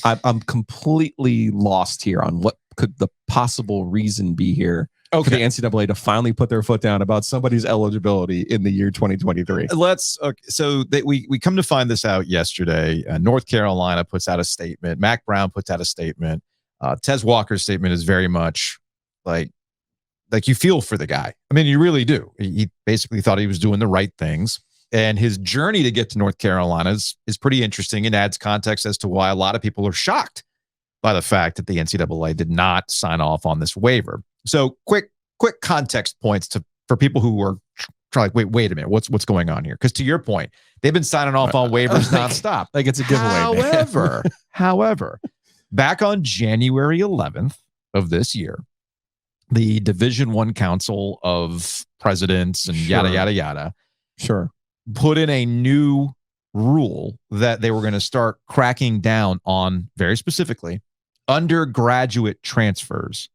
I'm completely lost here on what could the possible reason be here for the NCAA to finally put their foot down about somebody's eligibility in the year 2023. We come to find this out yesterday. North Carolina puts out a statement. Mac Brown puts out a statement. Tez Walker's statement is very much like you feel for the guy. I mean, you really do. He basically thought he was doing the right things. And his journey to get to North Carolina is pretty interesting and adds context as to why a lot of people are shocked by the fact that the NCAA did not sign off on this waiver. So quick context points for people who are trying like, wait a minute, what's going on here? Because to your point, they've been signing off on waivers nonstop. Like it's a giveaway. However, back on January 11th of this year, the Division I Council of Presidents and yada, yada, yada, put in a new rule that they were going to start cracking down on, very specifically, undergraduate transfers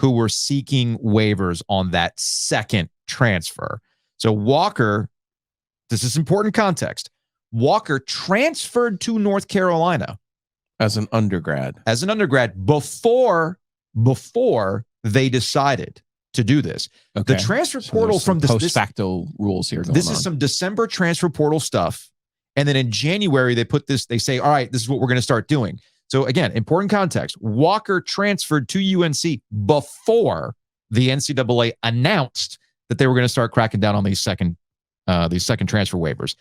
who were seeking waivers on that second transfer. So Walker, this is important context, Walker transferred to North Carolina as an undergrad before they decided to do this. The transfer portal from post facto rules here. This is some December transfer portal stuff. And then in January, they put this, they say, all right, this is what we're going to start doing. So again, important context. Walker transferred to UNC before the NCAA announced that they were going to start cracking down on these second transfer waivers.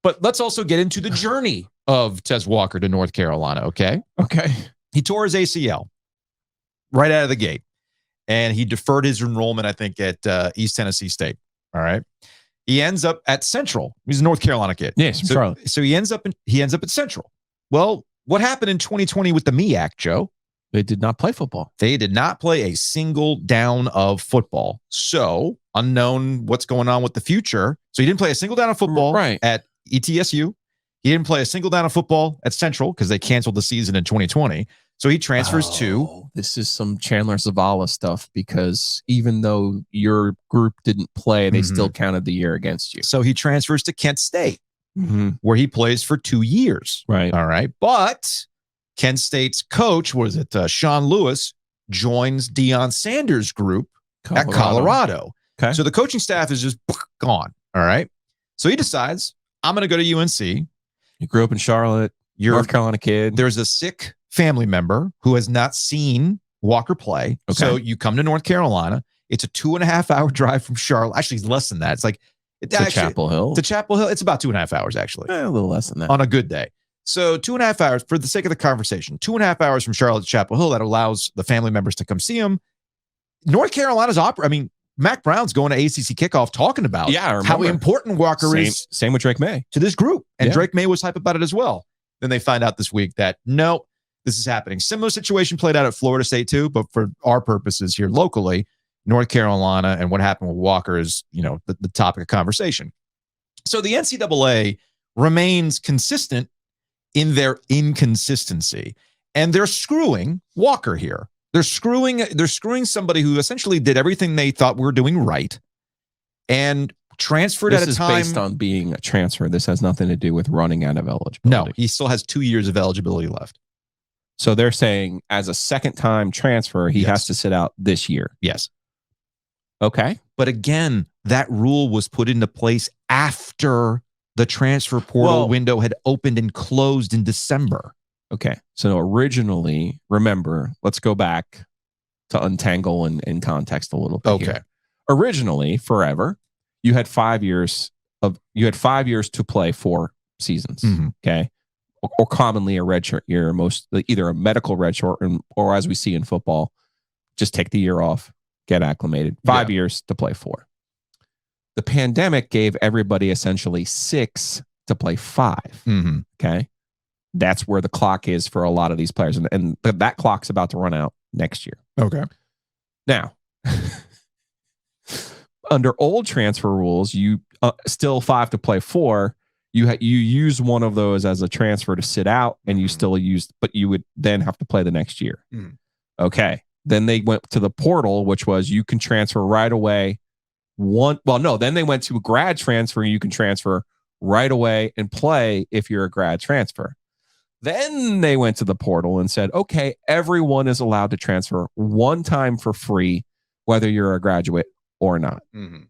But let's also get into the journey of Tez Walker to North Carolina, okay? He tore his ACL right out of the gate. And he deferred his enrollment, I think, at East Tennessee State. All right. He ends up at Central. He's a North Carolina kid. Yes, from Charlotte. So he ends up at Central. Well, what happened in 2020 with the MEAC, Joe? They did not play football. They did not play a single down of football. So unknown what's going on with the future. So he didn't play a single down of football at ETSU. He didn't play a single down of football at Central because they canceled the season in 2020. So he transfers to... This is some Chandler Zavala stuff because even though your group didn't play, they still counted the year against you. So he transfers to Kent State, where he plays for 2 years. Right. All right. But Kent State's coach, Sean Lewis, joins Deion Sanders' group at Colorado. Okay. So the coaching staff is just gone. All right. So he decides, I'm going to go to UNC. You grew up in Charlotte. You're North Carolina kid. There's a sick family member who has not seen Walker play. So you come to North Carolina. It's a 2.5 hour drive from Charlotte. Actually, it's less than that. It's like Chapel Hill. To Chapel Hill. It's about 2.5 hours, actually. A little less than that. On a good day. So 2.5 hours, for the sake of the conversation, 2.5 hours from Charlotte to Chapel Hill, that allows the family members to come see him. North Carolina's Mac Brown's going to ACC kickoff talking about how important Walker is. Same with Drake May. To this group. And Drake May was hype about it as well. Then they find out this week that, no, this is happening. Similar situation played out at Florida State too, but for our purposes here locally, North Carolina and what happened with Walker is, the topic of conversation. So the NCAA remains consistent in their inconsistency, and they're screwing Walker here. They're screwing somebody who essentially did everything they thought were doing right and transferred at a time. This is based on being a transfer. This has nothing to do with running out of eligibility. No, he still has 2 years of eligibility left. So they're saying as a second-time transfer, he has to sit out this year. Yes. Okay. But again, that rule was put into place after the transfer portal window had opened and closed in December. Okay. So originally, remember, let's go back to untangle and context a little bit here. Originally, forever, you had 5 years to play 4 seasons. Okay. Or commonly a redshirt year, either a medical redshirt or as we see in football, just take the year off, get acclimated. 5 years to play 4. The pandemic gave everybody essentially 6 to play 5. Okay. That's where the clock is for a lot of these players. And that clock's about to run out next year. Okay. Now, under old transfer rules, you still 5 to play 4. You use one of those as a transfer to sit out, and you still but you would then have to play the next year. Okay. Then they went to the portal, which was you can transfer right away. Then they went to a grad transfer. You can transfer right away and play if you're a grad transfer. Then they went to the portal and said, okay, everyone is allowed to transfer one time for free, whether you're a graduate or not. Mm-hmm.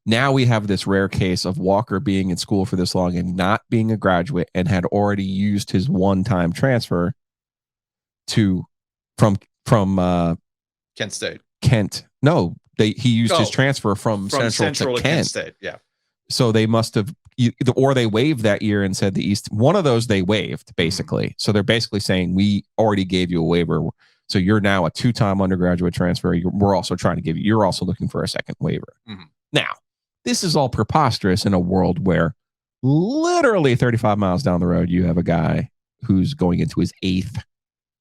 Now we have this rare case of Walker being in school for this long and not being a graduate and had already used his one-time transfer from Kent State. Kent. No, he used his transfer from Central to Kent State. Yeah. So they must have, or they waived that year and said the East. One of those they waived, basically. So they're basically saying we already gave you a waiver. So you're now a 2-time undergraduate transfer. We're also trying to give you, you're also looking for a second waiver. Mm-hmm. Now, this is all preposterous in a world where literally 35 miles down the road, you have a guy who's going into his 8th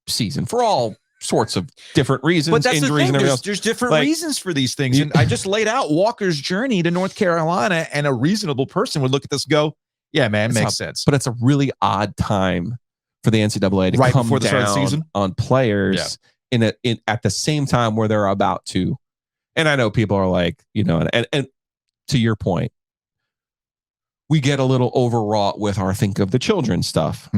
season for all sorts of different reasons, but that's injuries, the thing. and There's different reasons for these things. And I just laid out Walker's journey to North Carolina, and a reasonable person would look at this and go, yeah, man, makes sense. But it's a really odd time for the NCAA to come before the start of the season on players at the same time where they're about to. And I know people are like, and to your point, we get a little overwrought with our think of the children stuff,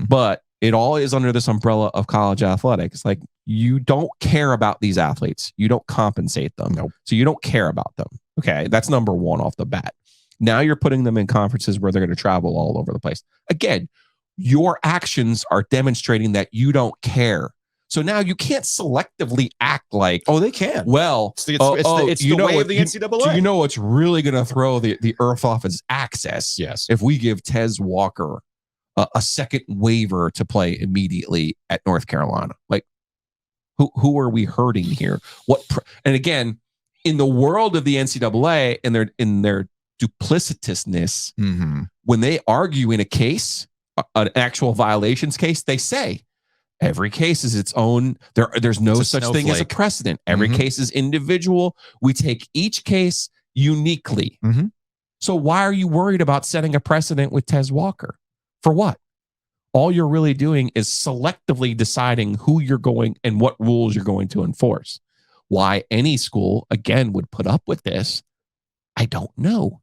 but it all is under this umbrella of college athletics. Like, you don't care about these athletes. You don't compensate them. Nope. So you don't care about them. Okay. That's number one off the bat. Now you're putting them in conferences where they're going to travel all over the place. Again, your actions are demonstrating that you don't care. So now you can't selectively act like, oh, they can. Well, it's the way of the NCAA. Do you know what's really going to throw the earth off its axis? Yes. If we give Tez Walker a second waiver to play immediately at North Carolina, like, who are we hurting here? And again, in the world of the NCAA and their duplicitousness, when they argue in a case, an actual violations case, they say every case is its own. There's no such thing as a precedent. Every case is individual. We take each case uniquely. So why are you worried about setting a precedent with Tez Walker? For what? All you're really doing is selectively deciding who you're going and what rules you're going to enforce. Why any school, again, would put up with this, I don't know.